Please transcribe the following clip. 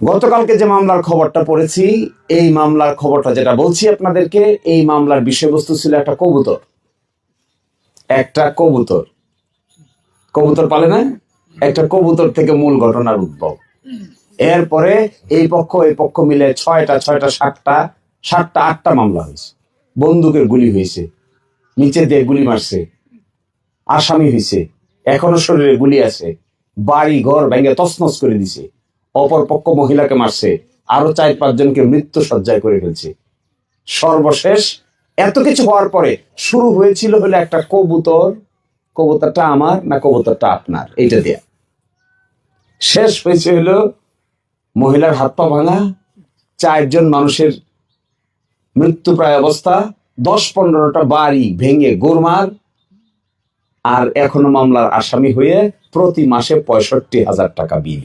গতকালকে যে মামলার খবরটা পড়েছি, এই মামলার খবরটা যেটা বলছি আপনাদেরকে, এই মামলার বিষয়বস্তু ছিল একটা কবুতর। একটা কবুতর কবুতর পালে না, একটা কবুতর থেকে মূল ঘটনার উদ্ভব। এরপরে এই পক্ষ মিলে ছয়টা 7টা 8টা মামলা হয়েছে। বন্দুকের গুলি হয়েছে, নিচে দিয়ে গুলি মারছে, আসামি হয়েছে, এখনো শরীরে গুলি আছে, বাড়ি ঘর ভেঙে তছনছ করে দিছে, অপর পক্ষ মহিলাকে মারছে, আরো 4-5 জনকে মৃত্যু সজ্জায় করে ফেলছে। সর্বশেষ এত কিছু হওয়ার পরে শুরু হয়েছিল হলো একটা কবুতর, কবুতরটা আমার না কবুতরটা আপনার, এইটা দেয়া। শেষ হয়েছে হলো মহিলার হাত পা ভাঙা, 4 জন মানুষের মৃত্যু প্রায় অবস্থা, 10-15টা বাড়ি ভেঙে গোরমার, আর এখনো মামলার আসামি হয়ে প্রতি মাসে 65,000 টাকা বিল।